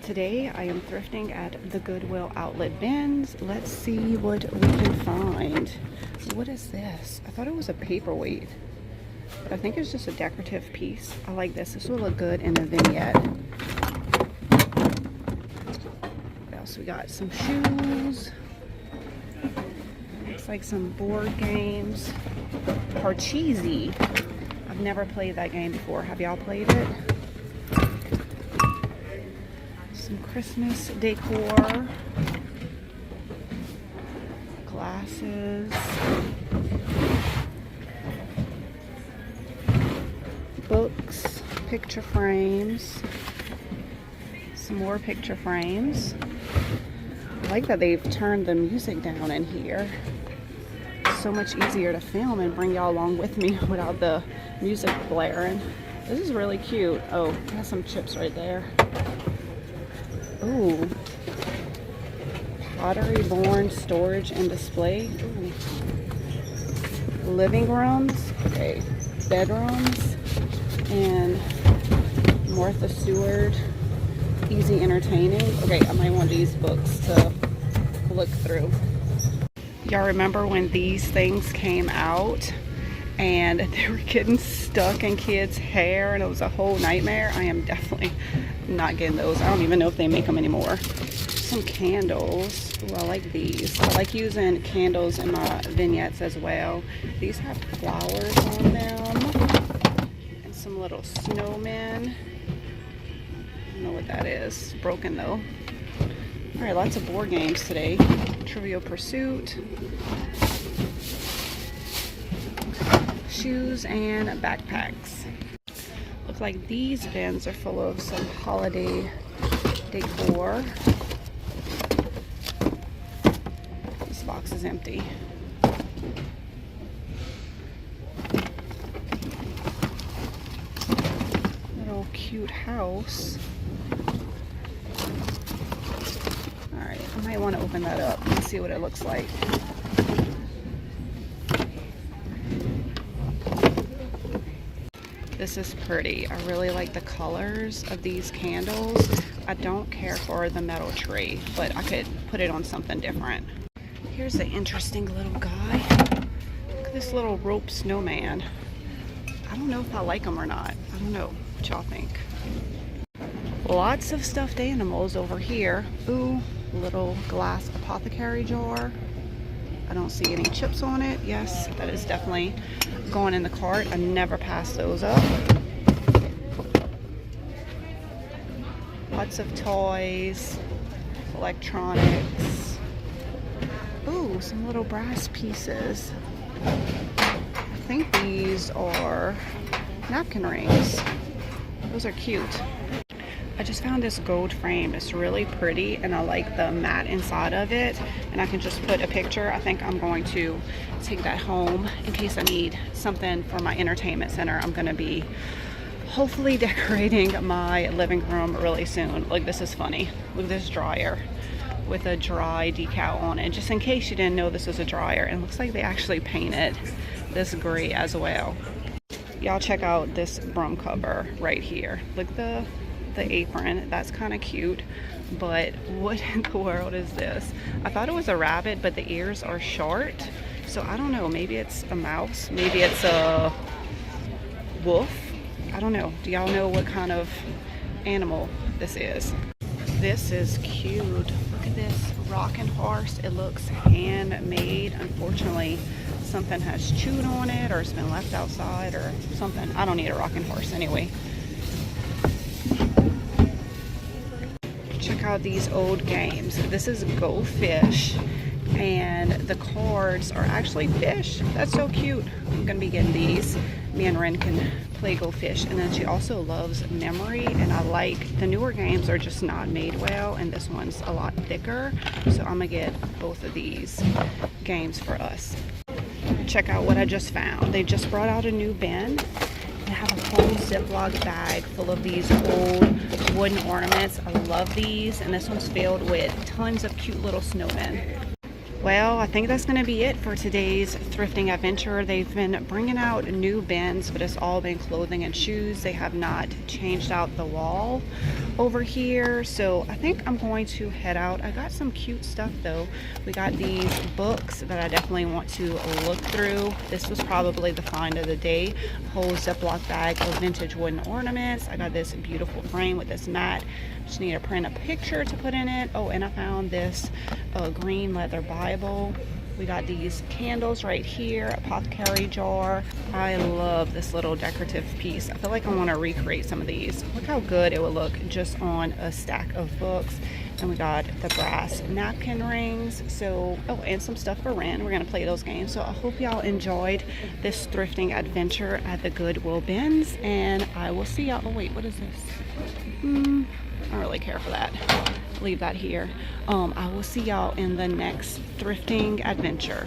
Today I am thrifting at the Goodwill outlet bins. Let's see what we can find. What is this? I thought it was a paperweight, but I think it's just a decorative piece. I like this. This will look good in a vignette. What else we got? Some shoes. Looks like some board games. Parcheesi. I've never played that game before. Have y'all played it? Some Christmas decor, glasses, books, picture frames, some more picture frames. I like that they've turned the music down in here. It's so much easier to film and bring y'all along with me without the music blaring. This is really cute. Oh, it has some chips right there. Ooh, pottery born storage and display. Ooh. Living rooms, okay, bedrooms, and Martha Stewart, easy entertaining. Okay, I might want these books to look through. Y'all remember when these things came out and they were getting stuck in kids' hair and it was a whole nightmare? I am definitely not getting those. I don't even know if they make them anymore. Some candles. Ooh, I like these. I like using candles in my vignettes as well. These have flowers on them and some little snowmen. I don't know what that is. Broken though. All right, lots of board games today. Trivial Pursuit. Shoes and backpacks. Looks like these bins are full of some holiday decor. This box is empty. Little cute house. Alright, I might want to open that up and see what it looks like. This is pretty. I really like the colors of these candles. I don't care for the metal tree, but I could put it on something different. Here's an interesting little guy. Look at this little rope snowman. I don't know if I like him or not. I don't know what y'all think. Lots of stuffed animals over here. Ooh, little glass apothecary jar. I don't see any chips on it. Yes, that is definitely going in the cart. I never pass those up. Lots of toys, electronics. Ooh, some little brass pieces. I think these are napkin rings. Those are cute. I just found this gold frame. It's really pretty and I like the mat inside of it, and I can just put a picture. I think I'm going to take that home in case I need something for my entertainment center. I'm going to be hopefully decorating my living room really soon. Like, this is funny. Look at this dryer with a dry decal on it, just in case you didn't know this is a dryer. And it looks like they actually painted this gray as well. Y'all check out this broom cover right here. Look at the apron. That's kind of cute, but what in the world is this? I thought it was a rabbit, but the ears are short, so I don't know. Maybe it's a mouse, maybe it's a wolf. I don't know. Do y'all know what kind of animal this is? This is cute. Look at this rocking horse. It looks handmade. Unfortunately, something has chewed on it or it's been left outside or something. I don't need a rocking horse anyway. Check out these old games. This is Go Fish, and the cards are actually fish. That's so cute. I'm gonna be getting these. Me and Ren can play Go Fish. And then she also loves Memory, and I like the newer games are just not made well, and this one's a lot thicker, so I'm gonna get both of these games for us. Check out what I just found. They just brought out a new bin. They have a whole Ziploc bag full of these old wooden ornaments. I love these, and this one's filled with tons of cute little snowmen. Well, I think that's going to be it for today's thrifting adventure. They've been bringing out new bins, but it's all been clothing and shoes. They have not changed out the wall over here, so I think I'm going to head out. I got some cute stuff though. We got these books that I definitely want to look through. This was probably the find of the day. Whole Ziploc bag of vintage wooden ornaments. I got this beautiful frame with this mat. Just need to print a picture to put in it. Oh, and I found this green leather Bible. We got these candles right here, apothecary jar. I love this little decorative piece. I feel like I want to recreate some of these. Look how good it would look just on a stack of books. And we got the brass napkin rings. So, oh, and some stuff for Ren. We're gonna play those games. So I hope y'all enjoyed this thrifting adventure at the Goodwill Bins. And I will see y'all. Oh wait, what is this? I don't really care for that. Leave that here. I will see y'all in the next thrifting adventure.